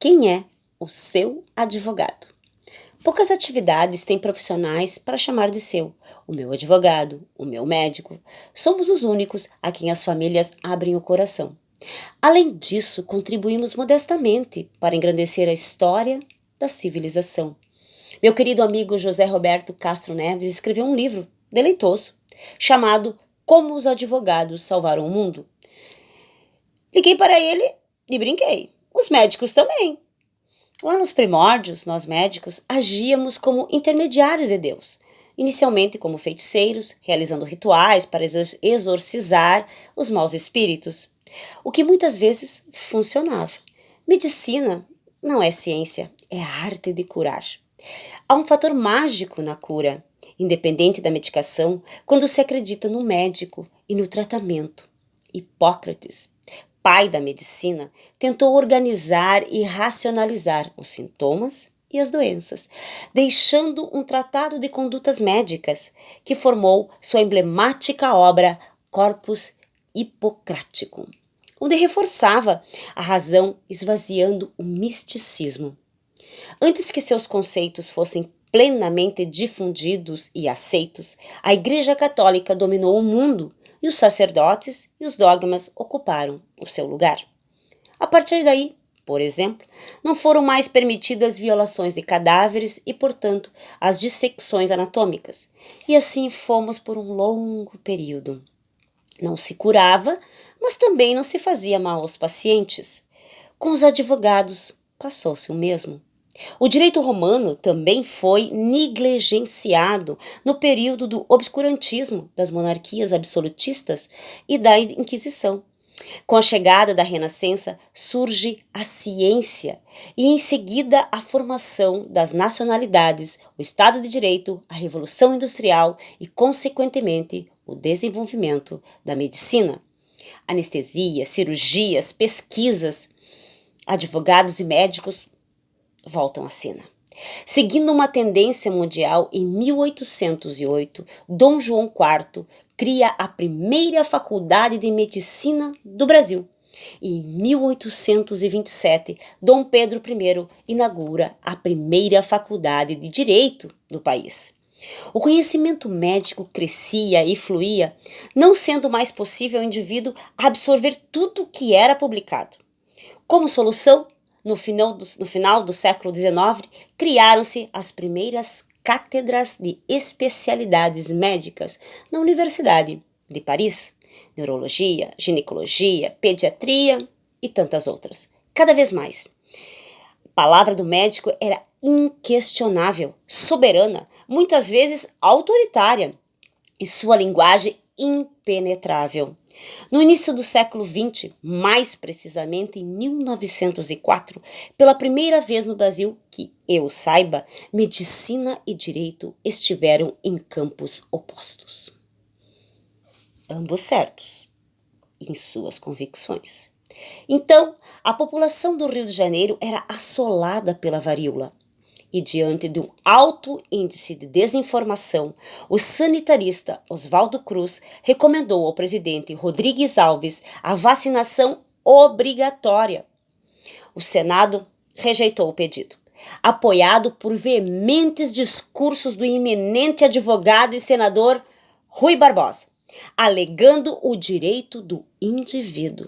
Quem é o seu advogado? Poucas atividades têm profissionais para chamar de seu. O meu advogado, o meu médico. Somos os únicos a quem as famílias abrem o coração. Além disso, contribuímos modestamente para engrandecer a história da civilização. Meu querido amigo José Roberto Castro Neves escreveu um livro deleitoso chamado Como os Advogados Salvaram o Mundo. Liguei para ele e brinquei. Os médicos também. Lá nos primórdios, nós médicos agíamos como intermediários de Deus, inicialmente como feiticeiros, realizando rituais para exorcizar os maus espíritos, o que muitas vezes funcionava. Medicina não é ciência, é a arte de curar. Há um fator mágico na cura, independente da medicação, quando se acredita no médico e no tratamento. Hipócrates, pai da medicina, tentou organizar e racionalizar os sintomas e as doenças, deixando um tratado de condutas médicas que formou sua emblemática obra Corpus Hippocraticum, onde reforçava a razão esvaziando o misticismo. Antes que seus conceitos fossem plenamente difundidos e aceitos, a Igreja Católica dominou o mundo e os sacerdotes e os dogmas ocuparam o seu lugar. A partir daí, por exemplo, não foram mais permitidas violações de cadáveres e, portanto, as dissecções anatômicas. E assim fomos por um longo período. Não se curava, mas também não se fazia mal aos pacientes. Com os advogados, passou-se o mesmo. O direito romano também foi negligenciado no período do obscurantismo, das monarquias absolutistas e da Inquisição. Com a chegada da Renascença surge a ciência e em seguida a formação das nacionalidades, o Estado de Direito, a Revolução Industrial e, consequentemente, o desenvolvimento da medicina. Anestesia, cirurgias, pesquisas, advogados e médicos voltam à cena. Seguindo uma tendência mundial, em 1808, Dom João IV cria a primeira faculdade de medicina do Brasil. E em 1827, Dom Pedro I inaugura a primeira faculdade de direito do país. O conhecimento médico crescia e fluía, não sendo mais possível ao indivíduo absorver tudo o que era publicado. Como solução, no final do século XIX, criaram-se as primeiras cátedras de especialidades médicas na Universidade de Paris, neurologia, ginecologia, pediatria e tantas outras. Cada vez mais. A palavra do médico era inquestionável, soberana, muitas vezes autoritária, e sua linguagem impenetrável. No início do século XX, mais precisamente em 1904, pela primeira vez no Brasil, que eu saiba, medicina e direito estiveram em campos opostos. Ambos certos em suas convicções. Então, a população do Rio de Janeiro era assolada pela varíola. E diante de um alto índice de desinformação, o sanitarista Oswaldo Cruz recomendou ao presidente Rodrigues Alves a vacinação obrigatória. O Senado rejeitou o pedido, apoiado por veementes discursos do eminente advogado e senador Rui Barbosa, alegando o direito do indivíduo.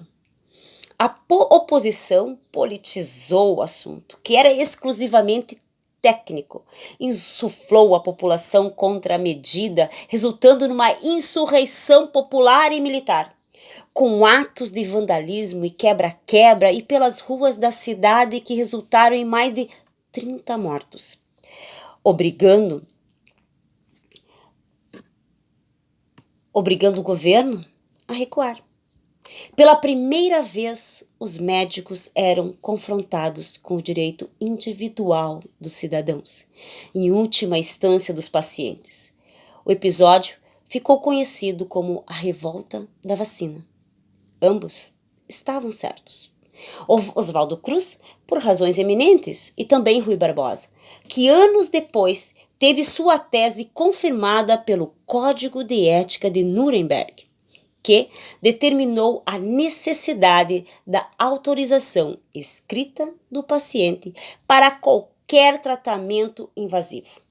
A oposição politizou o assunto, que era exclusivamente técnico, insuflou a população contra a medida, resultando numa insurreição popular e militar, com atos de vandalismo e quebra-quebra e pelas ruas da cidade que resultaram em mais de 30 mortos, obrigando o governo a recuar. Pela primeira vez, os médicos eram confrontados com o direito individual dos cidadãos, em última instância dos pacientes. O episódio ficou conhecido como a Revolta da Vacina. Ambos estavam certos. Oswaldo Cruz, por razões eminentes, e também Rui Barbosa, que anos depois teve sua tese confirmada pelo Código de Ética de Nuremberg, que determinou a necessidade da autorização escrita do paciente para qualquer tratamento invasivo,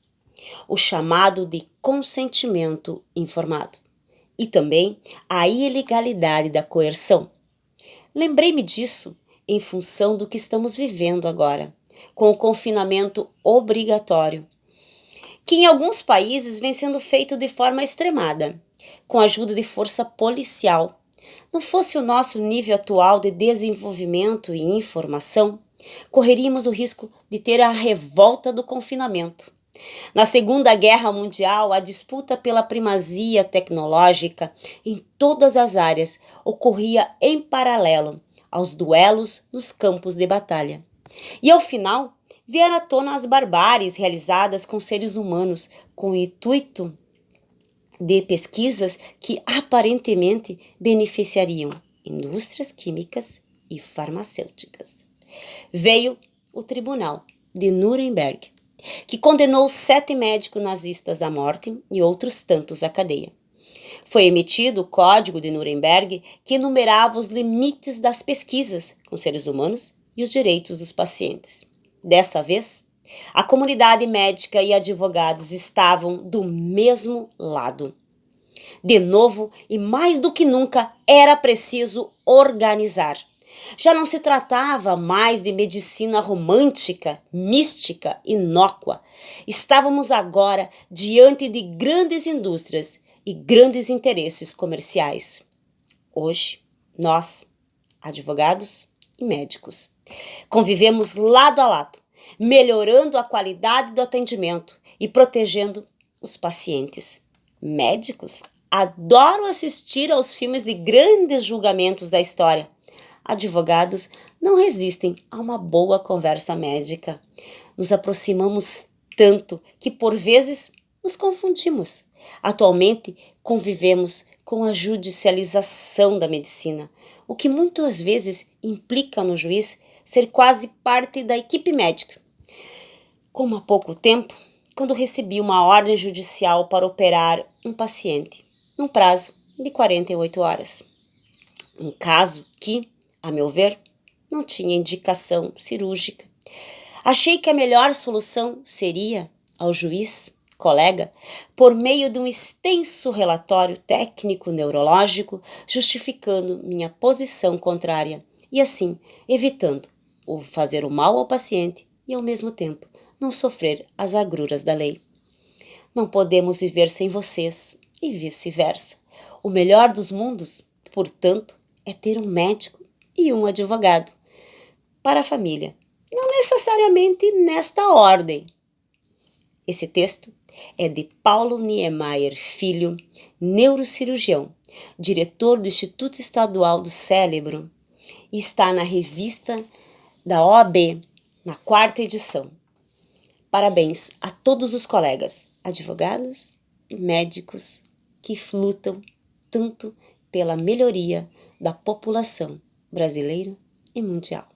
o chamado de consentimento informado, e também a ilegalidade da coerção. Lembrei-me disso em função do que estamos vivendo agora, com o confinamento obrigatório, que em alguns países vem sendo feito de forma extremada, com a ajuda de força policial. Não fosse o nosso nível atual de desenvolvimento e informação, correríamos o risco de ter a revolta do confinamento. Na Segunda Guerra Mundial, a disputa pela primazia tecnológica em todas as áreas ocorria em paralelo aos duelos nos campos de batalha. E ao final, vieram à tona as barbáries realizadas com seres humanos com o intuito de pesquisas que aparentemente beneficiariam indústrias químicas e farmacêuticas. Veio o Tribunal de Nuremberg, que condenou 7 médicos nazistas à morte e outros tantos à cadeia. Foi emitido o Código de Nuremberg, que enumerava os limites das pesquisas com seres humanos e os direitos dos pacientes. Dessa vez, a comunidade médica e advogados estavam do mesmo lado. De novo, e mais do que nunca, era preciso organizar. Já não se tratava mais de medicina romântica, mística, inócua. Estávamos agora diante de grandes indústrias e grandes interesses comerciais. Hoje, nós, advogados e médicos, convivemos lado a lado, melhorando a qualidade do atendimento e protegendo os pacientes. Médicos adoram assistir aos filmes de grandes julgamentos da história. Advogados não resistem a uma boa conversa médica. Nos aproximamos tanto que, por vezes, nos confundimos. Atualmente, convivemos com a judicialização da medicina, o que muitas vezes implica no juiz ser quase parte da equipe médica. Como há pouco tempo, quando recebi uma ordem judicial para operar um paciente, num prazo de 48 horas. Um caso que, a meu ver, não tinha indicação cirúrgica. Achei que a melhor solução seria, ao juiz, colega, por meio de um extenso relatório técnico neurológico, justificando minha posição contrária e assim evitando o fazer o mal ao paciente e, ao mesmo tempo, não sofrer as agruras da lei. Não podemos viver sem vocês e vice-versa. O melhor dos mundos, portanto, é ter um médico e um advogado para a família, não necessariamente nesta ordem. Esse texto é de Paulo Niemeyer Filho, neurocirurgião, diretor do Instituto Estadual do Cérebro, e está na revista da OAB, na 4ª edição. Parabéns a todos os colegas, advogados e médicos que lutam tanto pela melhoria da população brasileira e mundial.